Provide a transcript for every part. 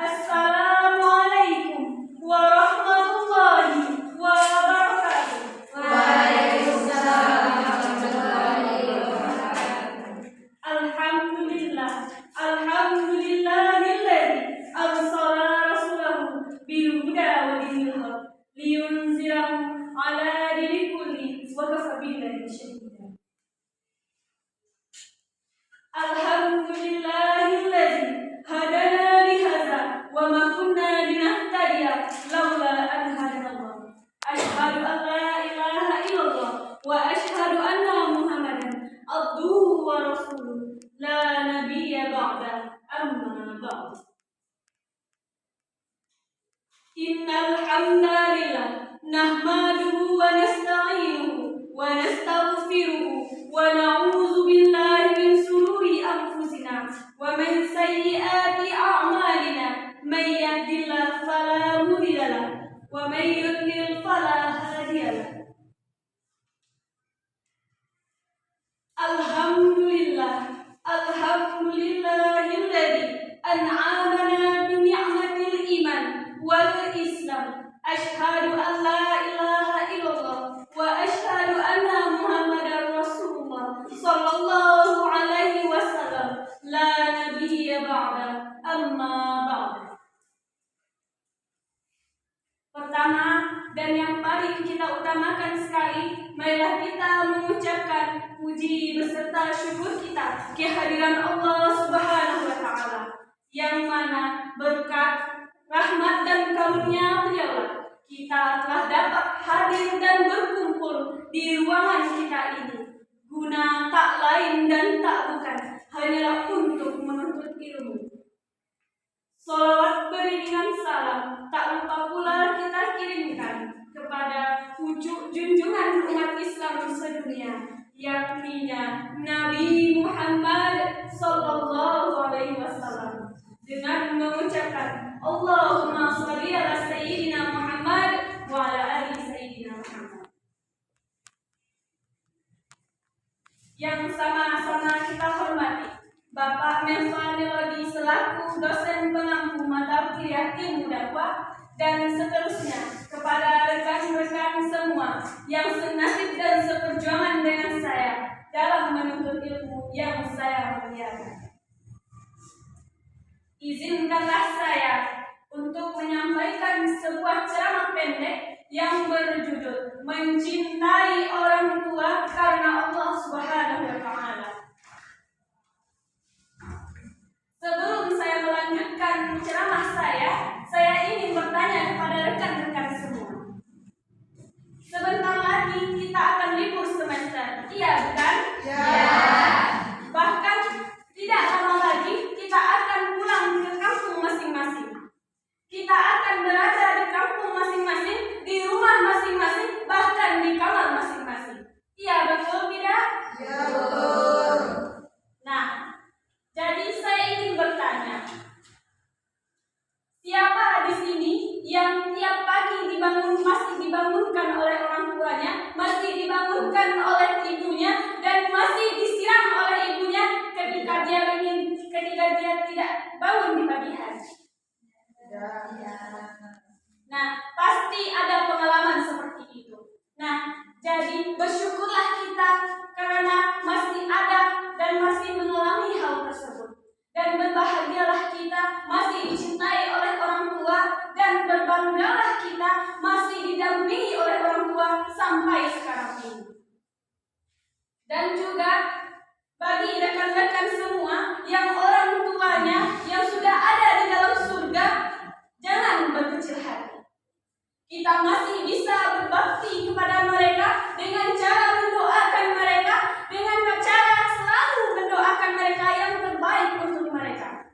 Assalamualaikum warahmatullahi wabarakatuh. Waalaikumsalam warahmatullahi wabarakatuh. Alhamdulillahilladzi arsala rasulahu bil huda wa dinil haq liyunzirahu ala dini kulli wa kafa billahi shahida. Alhamdulillahilladzi hadana li hadza wa ma kunna linahtadiya laula an hadanallah. Asyhadu an la ilaha illallah wa asyhadu anna Muhammadan abduhu wa rasuluh la nabiyya ba'da amma ba'd. Innal hamdalillah nahmaduhu wa nasta'inuhu wa nastaghfiruhu wa na'udzu billahi min shururi anfusina wa min sayyiati a'malina. May yahdihillahu fala mudilla lahu wa may yudlil fala hadiya lahu. Alhamdulillahilladzi an'amana bi ni'matil iman wal islam. Asyhadu an la ilaha illallah wa asyhadu anna Muhammadar Rasulullah sallallahu alaihi wasallam la nabiyya ba'da amma ba'd. Pertama dan yang paling kita utamakan sekali, marilah kita mengucapkan puji beserta syukur kita kehadiran Allah Subhanahu wa taala, yang mana berkat rahmat dan karunia Beliau kita telah dapat hadir dan berkumpul di ruangan kita ini, guna tak lain dan tak bukan hanyalah untuk menuntut ilmu. Salawat beriringan salam tak lupa pula kita kirimkan kepada pucuk junjungan umat Islam sedunia, yakninya Nabi Muhammad sallallahu alaihi wasallam, dengan mengucapkan Allahumma shalli ala sayyidina Muhammad wa ala ali sayyidina Muhammad. Yang sama-sama kita hormati Bapak Melva Nelodi selaku dosen pengampu mata kuliah ilmu dakwah, dan seterusnya kepada rekan-rekan semua yang senasib dan seperjuangan dengan saya dalam menuntut ilmu yang saya muliakan. Izinkanlah saya untuk menyampaikan sebuah ceramah pendek yang berjudul Mencintai Orang Tua Karena Allah Subhanahu wa taala. Sebelum saya melanjutkan ceramah saya ingin bertanya kepada rekan-rekan semua. Sebentar lagi kita akan libur semester, iya bukan? Ya. Bahkan tidak lama lagi kita akan pulang ke kampung masing-masing. Kita akan berada di kampung masing-masing, di rumah masing-masing, bahkan di kamar masing-masing. Iya betul tidak? Ya betul. Nah, jadi saya ingin bertanya, siapa di sini yang tiap pagi masih dibangunkan oleh orang tuanya, masih dibangunkan oleh ibunya, dan masih disiram oleh ibunya ketika dia tidak bangun di pagi hari? Ya. Nah, pasti ada pengalaman seperti itu. Nah, jadi bersyukurlah kita karena masih ada dan masih mengalami hal tersebut. Dan berbahagialah kita masih dicintai oleh orang tua, dan berbanggalah kita masih didampingi oleh orang tua sampai sekarang ini. Dan juga bagi rekan-rekan semua yang orang tuanya yang sudah ada di dalam surga, jangan berkecil hati. Kita masih bisa berbakti kepada mereka dengan cara mendoakan mereka, dengan cara selalu mendoakan mereka yang terbaik untuk mereka.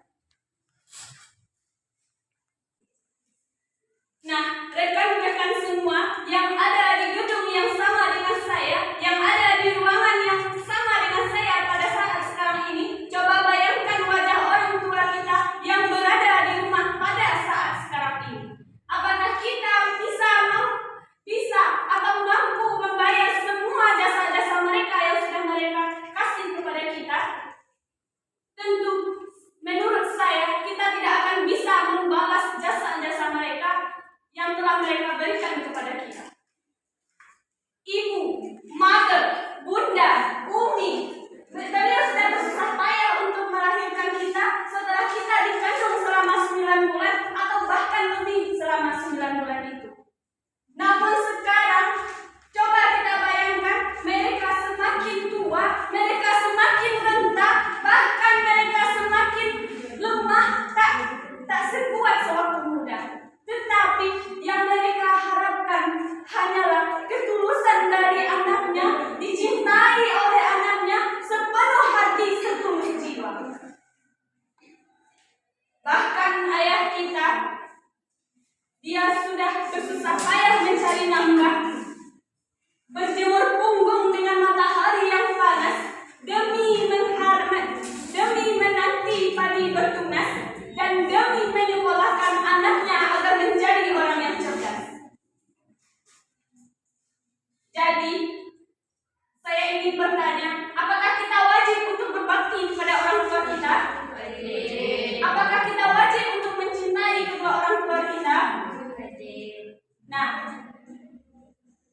Nah, rekan-rekan semua yang ada di gedung yang sama dengan saya, yang ada di ruangan yang sama dengan saya pada saat sekarang ini, coba bayangkan wajah orang tua kita yang kita, dia sudah bersusah payah mencari nafkah, berjemur punggung dengan matahari yang panas demi menanti padi bertunas dan demi menyekolahkan anaknya agar menjadi orang yang cerdas. Jadi, saya ingin bertanya, apakah kita wajib untuk berbakti kepada orang tua kita? Apakah kita wajib untuk mencintai kedua orang tua kita? Nah,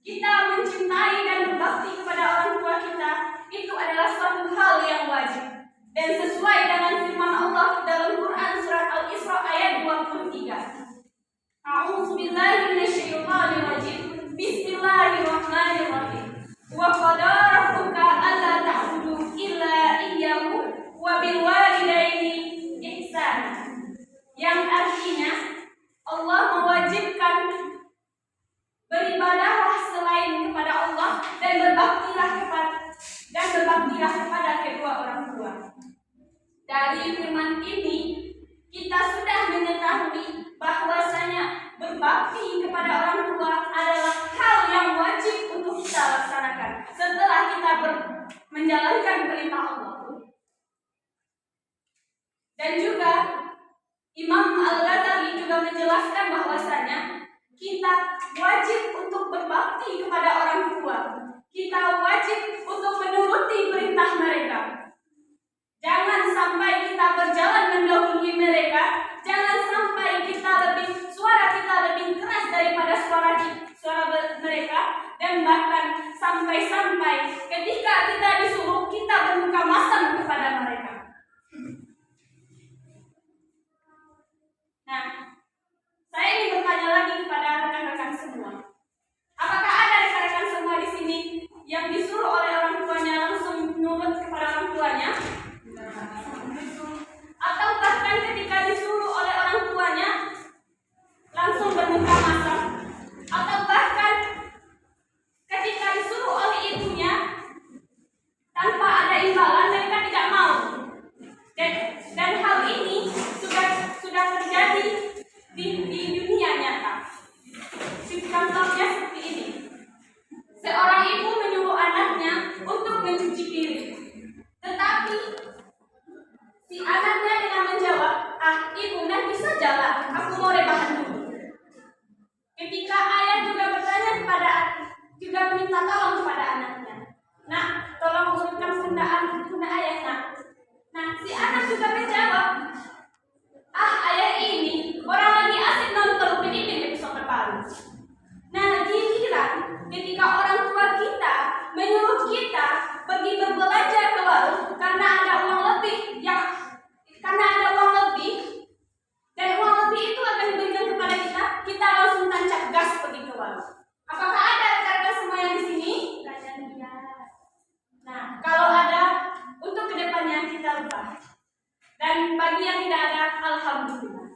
kita mencintai dan berbakti kepada orang tua kita itu adalah suatu hal yang wajib dan sesuai dengan firman Allah dalam Quran surat Al-Isra ayat 23. A'udzu billahi minasyaitonir rajim. Bismillahirrahmanirrahim. Wa qadara rabbuka alla ta'budu illa iyyahu wa bil walidaini ihsana. Yang artinya Allah mewajibkan beribadahlah selain kepada Allah dan berbaktilah kepada kedua orang tua. Dari firman ini kita sudah mengetahui bahwasanya berbakti kepada orang tua adalah hal yang wajib untuk kita laksanakan setelah kita menjalankan perintah Allah. Dan juga Imam Al-Ghazali juga menjelaskan bahwasanya kita wajib untuk berbakti kepada orang tua. Kita wajib untuk menuruti perintah mereka. Jangan sampai kita berjalan mendahului mereka. Jangan sampai suara kita lebih keras daripada suara mereka. Dan bahkan sampai ketika kita disuruh, kita bermuka masam kepada mereka. Nah, saya ingin bertanya lagi kepada rekan-rekan semua. Apakah ada rekan-rekan semua di sini yang disuruh oleh orang tuanya langsung nurut kepada orang tuanya? Atau bahkan ketika disuruh oleh orang tuanya langsung bermuka masam? Atau bahkan ketika disuruh oleh ibunya tanpa ada imbalan mereka tidak mau? Dan hal ini sudah terjadi di dunia nyata. Contohnya seperti ini. Seorang ibu menyuruh anaknya untuk mencuci piring. Tetapi si anaknya dengan menjawab, ibu nanti sajalah, aku mau rebahan dulu. Ketika ayah juga bertanya juga meminta tolong kepada anaknya. Nah, tolong urutkan bunda ayah, nak. Nah, si anak juga menjawab, ayah ini orang lagi asik nonton Upin Ipin episode terbaru. Nah, giliran ketika orang tua kita menyuruh kita pergi berbelanja ke warung karena ada uang lebih dan uang lebih itu akan diberikan kepada kita langsung tancap gas pergi ke warung. Apakah ada rekan-rekan semua yang di sini? Nah, kalau ada, untuk kedepannya kita lupa. Dan bagi yang tidak ada, alhamdulillah.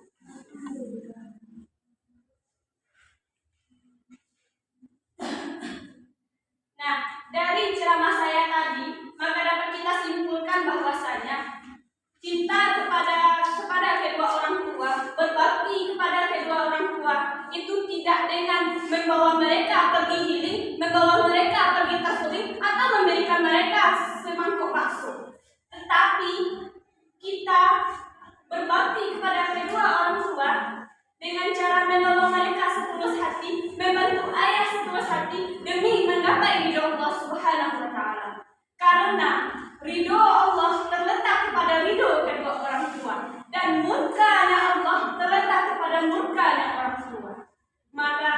Nah, dari ceramah saya tadi, maka dapat kita simpulkan bahwasanya cinta kepada kedua orang tua, berbakti kepada kedua orang tua itu tidak dengan membawa mereka pergi healing, membawa mereka pergi taslim, atau memberikan mereka semangkuk bakso. Tetapi kita berbakti kepada kedua orang tua dengan cara menolong mereka setulus hati, membantu ayah setulus hati demi menggapai ridho Allah Subhanahu wa taala. Karena ridho Allah terletak kepada ridho kedua orang tua dan murkanya Allah terletak kepada murkanya orang tua. Maka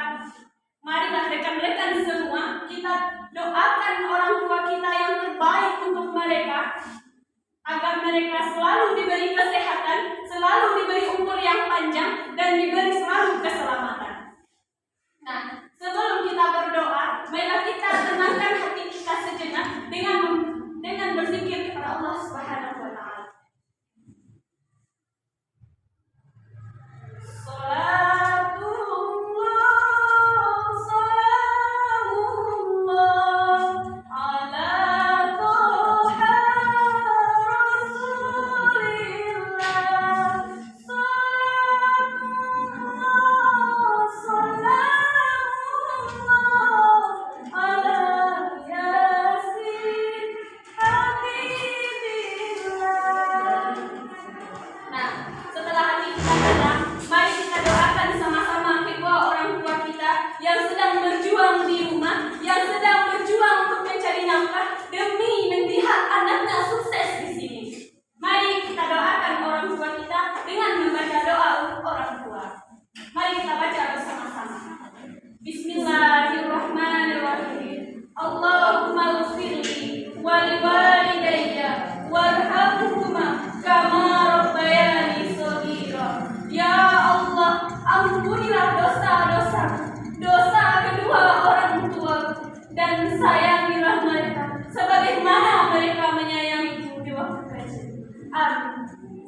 marilah rekan-rekan semua kita doakan orang tua kita yang terbaik untuk mereka, agar mereka selalu diberi kesehatan, selalu diberi umur yang panjang, dan diberi selalu keselamatan. Nah, sebelum kita berdoa, marilah kita tenangkan hati kita sejenak dengan berzikir kepada Allah Subhanahu wa taala.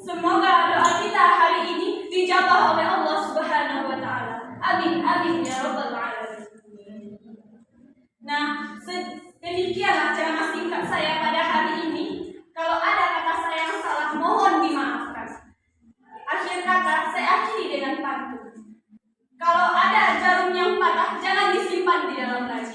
Semoga doa kita hari ini dijawab oleh Allah Subhanahu wa taala. Amin amin ya rabbal alamin. Nah, demikianlah ceramah singkat saya pada hari ini. Kalau ada kata saya yang salah, mohon dimaafkan. Akhir kata saya akhiri dengan pantun. Kalau ada jarum yang patah, jangan disimpan di dalam laci.